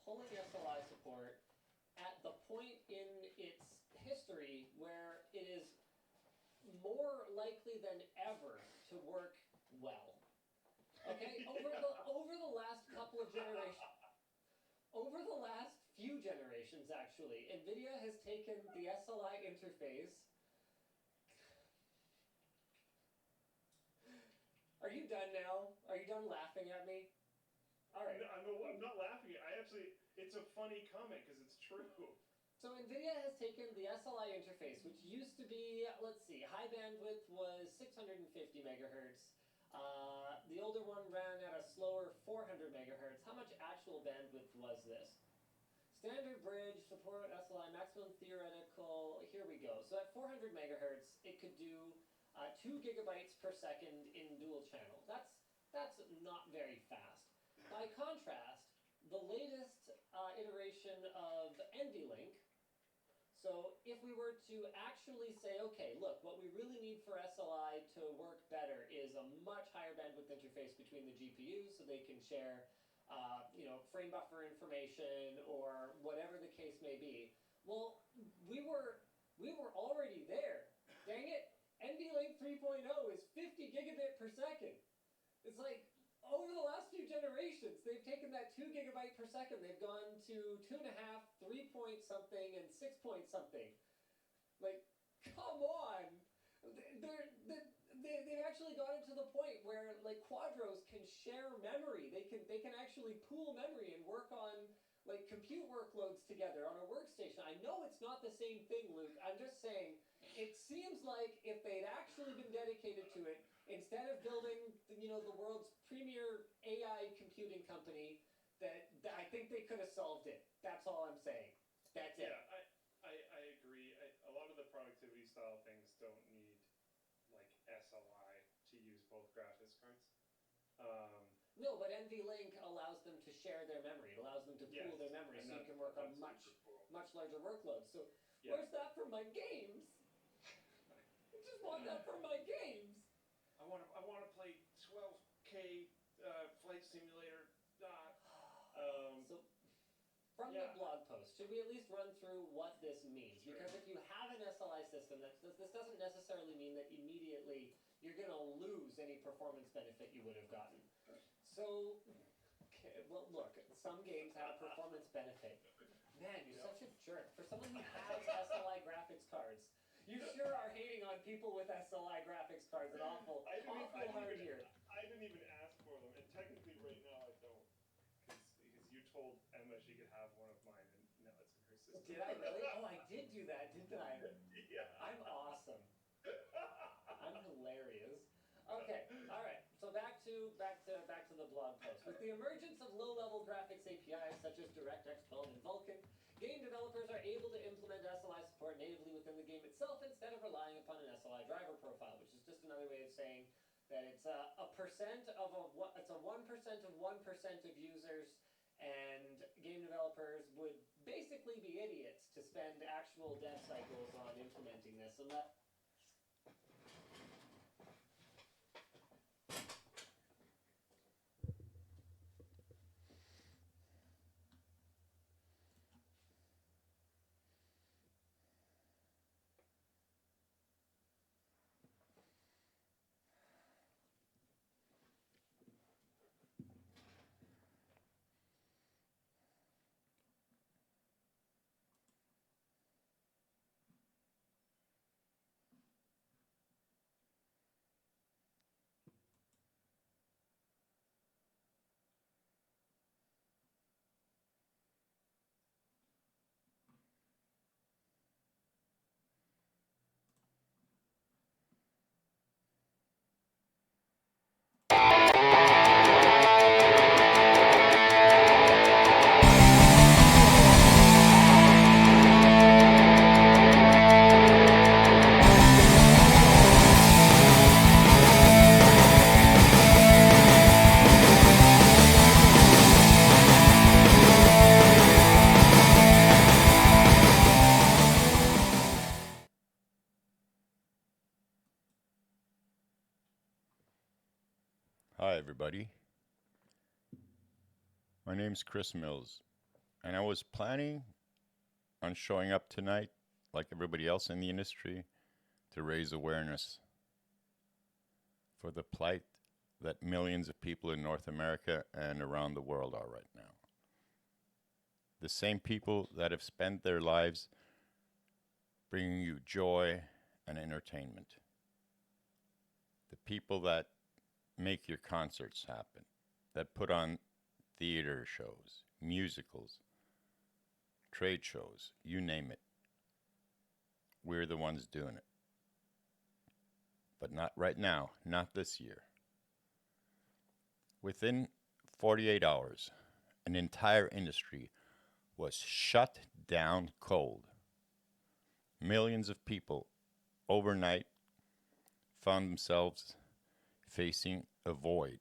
pulling SLI support at the point in its history where it is more likely than ever to work well. Okay, over the last couple of generations, over the last few generations actually, NVIDIA has taken the SLI interface. Are you done now? Are you done laughing at me? All right. No, I'm not laughing. It's a funny comment because it's true. So NVIDIA has taken the SLI interface, which used to be, let's see, high bandwidth was 650 megahertz. The older one ran at a slower 400 megahertz. How much actual bandwidth was this? Standard bridge, support SLI, maximum theoretical, here we go. So at 400 megahertz, it could do 2 gigabytes per second in dual channel. That's not very fast. By contrast, the latest iteration of NVLink, so if we were to actually say, okay, look, what we really need for SLI to work better is a much higher bandwidth interface between the GPUs so they can share frame buffer information or whatever the case may be. Well, we were already there. Dang it, NVLink 3.0 is 50 gigabit per second. It's like, over the last few generations, they've taken that 2 gigabyte per second, they've gone to 2.5, 3 point something, and 6 point something. Like, come on! They've actually gotten to the point where like quadros can share memory. They can actually pool memory and work on like compute workloads together on a workstation. I know it's not the same thing, Luke. I'm just saying it seems like if they'd actually been dedicated to it, instead of building the world's premier AI computing company, that I think they could have solved it. That's all I'm saying. That's it. Yeah, I agree. A lot of the productivity style things don't need like SLI to use both graphics cards. No, but NVLink allows them to share their memory. It allows them to pool their memory, so you can work on much larger workloads. So where's that for my games? I just want that for my games. I want to play 12K flight simulator. So from the blog post, should we at least run through what this means? Sure. Because if you have an SLI system, this doesn't necessarily mean that immediately you're going to lose any performance benefit you would have gotten. So, okay, well, look, some games have performance benefit. Man, you're such a jerk. For someone who has SLI graphics cards, you sure are hating on people with SLI graphics cards. An awful hard here. I didn't even ask for them, and technically right now I don't. Because you told Emma she could have one of mine, and now it's in her system. Did I really? Oh, I did do that, didn't I? Yeah. I'm awesome. I'm hilarious. Okay, all right. So back to the blog post. With the emergence of low-level graphics APIs such as DirectX 12 and Vulkan, game developers are able to implement SLI support natively within the game itself instead of relying upon an SLI driver profile, which is just another way of saying that it's a 1% of 1% of users, and game developers would basically be idiots to spend actual dev cycles on implementing this. And that. Hi, everybody. My name's Chris Mills. And I was planning on showing up tonight, like everybody else in the industry, to raise awareness for the plight that millions of people in North America and around the world are right now. The same people that have spent their lives bringing you joy and entertainment. The people that make your concerts happen, that put on theater shows, musicals, trade shows, you name it. We're the ones doing it. But not right now, not this year. Within 48 hours, an entire industry was shut down cold. Millions of people overnight found themselves facing a void.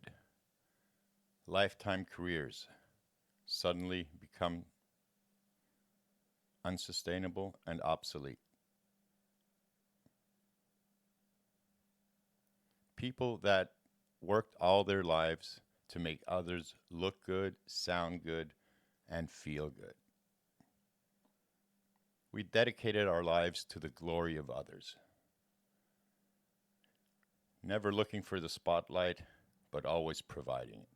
Lifetime careers suddenly become unsustainable and obsolete. People that worked all their lives to make others look good, sound good, and feel good. We dedicated our lives to the glory of others, never looking for the spotlight, but always providing it.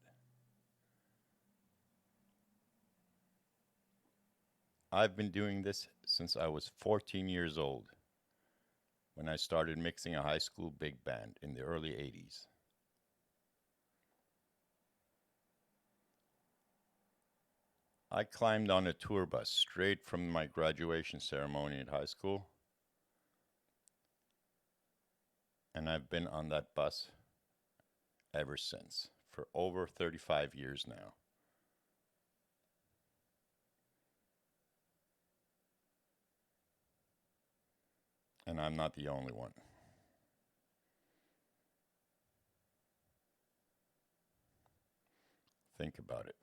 I've been doing this since I was 14 years old, when I started mixing a high school big band in the early 80s. I climbed on a tour bus straight from my graduation ceremony at high school, and I've been on that bus ever since, for over 35 years now. And I'm not the only one. Think about it.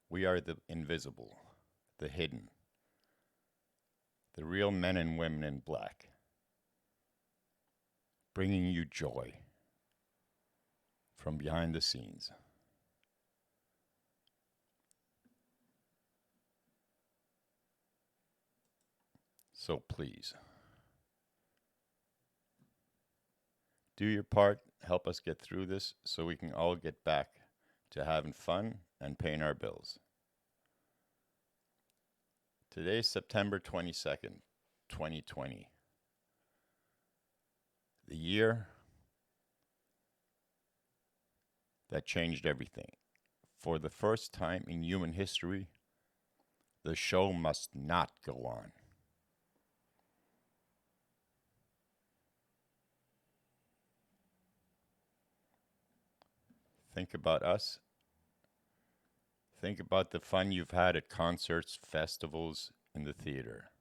We are the invisible, the hidden, the real men and women in black, bringing you joy from behind the scenes. So please, do your part, help us get through this so we can all get back to having fun and paying our bills. Today is September 22nd, 2020. The year that changed everything. For the first time in human history, the show must not go on. Think about us. Think about the fun you've had at concerts, festivals, in the theater.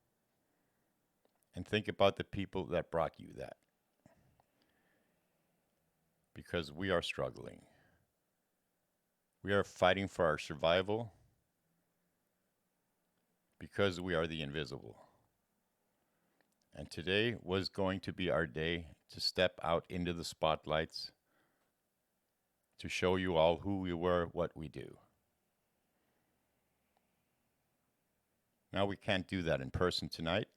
And think about the people that brought you that. Because we are struggling. We are fighting for our survival because we are the invisible. And today was going to be our day to step out into the spotlights to show you all who we were, what we do. Now we can't do that in person tonight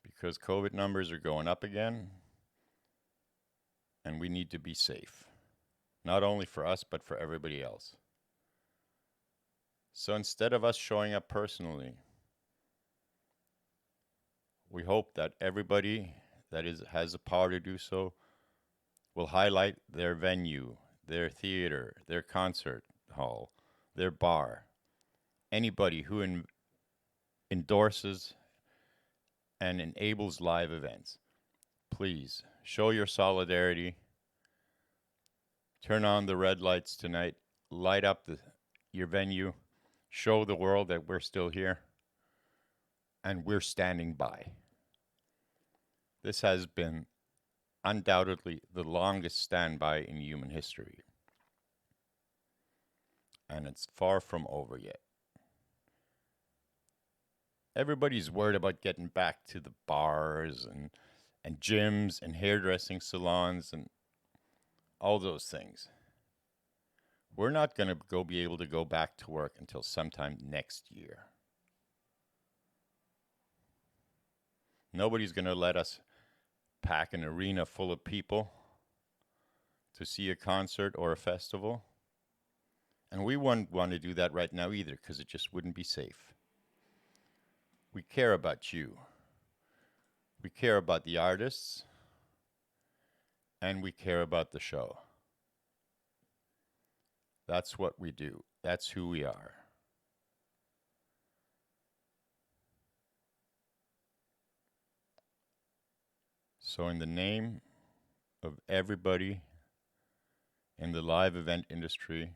because COVID numbers are going up again and we need to be safe. Not only for us, but for everybody else. So instead of us showing up personally, we hope that everybody that has the power to do so will highlight their venue, their theater, their concert hall, their bar, anybody who endorses and enables live events. Please show your solidarity. Turn on the red lights tonight. Light up your venue. Show the world that we're still here. And we're standing by. This has been undoubtedly the longest standby in human history. And it's far from over yet. Everybody's worried about getting back to the bars and gyms and hairdressing salons and all those things. We're not going to be able to go back to work until sometime next year. Nobody's going to let us pack an arena full of people to see a concert or a festival. And we wouldn't want to do that right now either, because it just wouldn't be safe. We care about you. We care about the artists. And we care about the show. That's what we do. That's who we are. So in the name of everybody in the live event industry,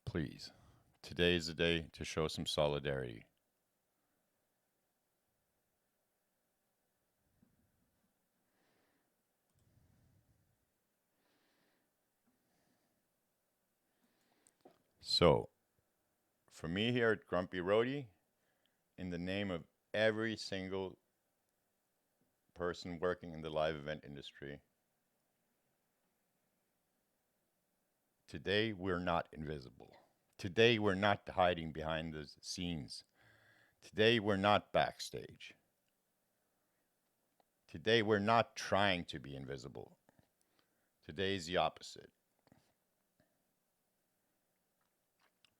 please, today is the day to show some solidarity. So, for me here at Grumpy Roadie, in the name of every single person working in the live event industry, today we're not invisible. Today we're not hiding behind the scenes. Today we're not backstage. Today we're not trying to be invisible. Today is the opposite.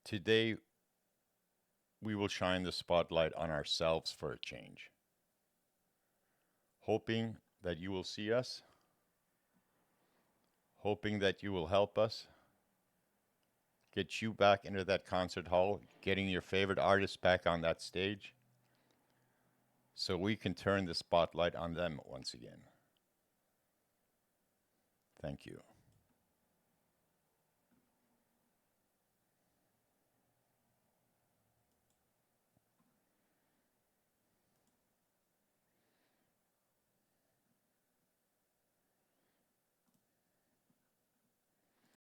Today we will shine the spotlight on ourselves for a change, hoping that you will see us, hoping that you will help us get you back into that concert hall, getting your favorite artist back on that stage, so we can turn the spotlight on them once again. Thank you.